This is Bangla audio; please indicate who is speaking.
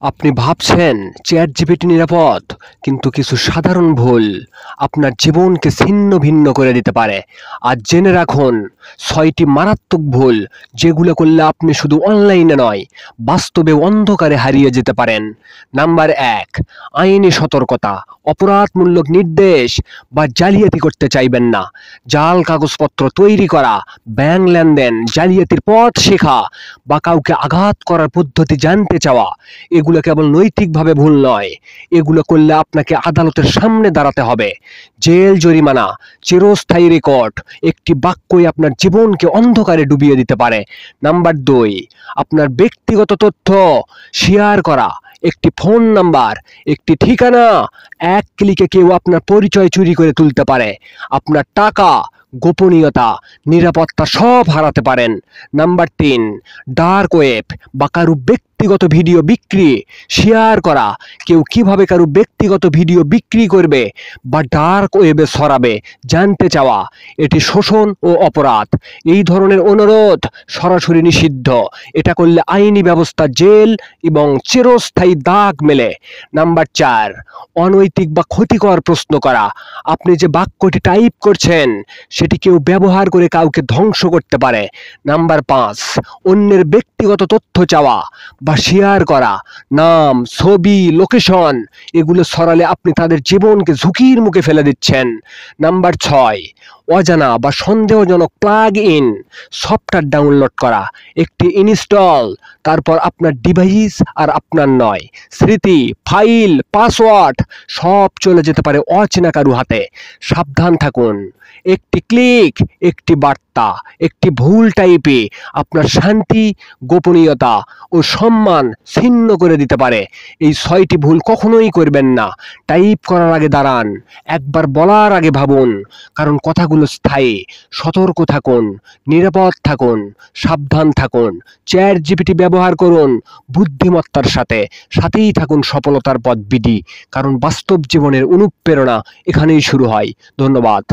Speaker 1: আপনি ভাবছেন চ্যাট জিপিটি নিরাপদ, কিন্তু কিছু সাধারণ ভুল আপনার জীবনকে ছিন্ন ভিন্ন করে দিতে পারে। আজ জেনে রাখুন ৬টি মারাত্মক ভুল, যেগুলো করলে আপনি শুধু অনলাইনে নয়, বাস্তবে অন্ধকারে হারিয়ে যেতে পারেন। নাম্বার ১, আইনি সতর্কতা। অপরাধমূলক নির্দেশ বা জালিয়াতি করতে চাইবেন না। জাল কাগজপত্র তৈরি করা, ব্যাংক লেনদেন, জালিয়াতির পথ শেখা বা কাউকে আঘাত করার পদ্ধতি জানতে চাওয়া, এগুলো কেবল নৈতিকভাবে ভুল নয়, এগুলো করলে আপনাকে আদালতের সামনে দাঁড়াতে হবে। জেল, জরিমানা, চিরস্থায়ী রেকর্ড, একটি বাক্যই আপনার জীবনকে অন্ধকারে ডুবিয়ে দিতে পারে। নাম্বার ২, আপনার ব্যক্তিগত তথ্য শেয়ার করা। একটি ফোন নাম্বার, একটি ঠিকানা, এক ক্লিকে কেউ আপনার পরিচয় চুরি করে তুলতে পারে। আপনার টাকা, গোপনীয়তা, নিরাপত্তা সব হারাতে পারেন। নাম্বার ৩, ডার্ক ওয়েব বা কারো ব্যক্তিগত ভিডিও বিক্রি, শেয়ার করা। কেউ কিভাবে কারো ব্যক্তিগত ভিডিও বিক্রি করবে বা ডার্ক ওয়েবে ছড়াবে জানতে চাওয়া, এটি শোষণ ও অপরাধ। এই ধরনের অনুরোধ সরাসরি নিষিদ্ধ। এটা করলে আইনি ব্যবস্থা, জেল এবং চিরস্থায়ী দাগ মেলে। নাম্বার ৪, অনৈতিক বা ক্ষতিকর প্রশ্ন করা। আপনি যে বাক্যটি টাইপ করছেন সেটি কেউ ব্যবহার করে কাউকে ধ্বংস করতে পারে। নাম্বার ৫, অন্যের ব্যক্তিগত তথ্য চাওয়া বা শেয়ার করা। নাম, ছবি, লোকেশন, এগুলো ছড়ালে আপনি তাদের জীবনকে ঝুঁকির মুখে ফেলে দিচ্ছেন। নাম্বার ৬, অজানা বা সন্দেহজনক প্লাগ ইন সফটওয়্যার ডাউনলোড করা। একটি ইনস্টল, তারপর আপনার ডিভাইস আর আপনার নয়, স্মৃতি, ফাইল, পাসওয়ার্ড সব চলে যেতে পারে অচেনা কারো হাতে। সাবধান থাকুন। একটি ক্লিক, একটি বার্তা, একটি ভুল টাইপে আপনার শান্তি, গোপনীয়তা ও সম্মান ছিন্ন করে দিতে পারে। এই ৬টি ভুল কখনোই করবেন না। টাইপ করার আগে দাঁড়ান, একবার বলার আগে ভাবুন, কারণ কথাগুলো স্থায়ী। সতর্ক থাকুন, নিরাপদ থাকুন, সাবধান থাকুন। চ্যাট জিপিটি ব্যবহার করুন বুদ্ধিমত্তার সাথে, সাথেই থাকুন সফলতার পথ বিডি, কারণ বাস্তব জীবনের অনুপ্রেরণা এখানেই শুরু হয়। ধন্যবাদ।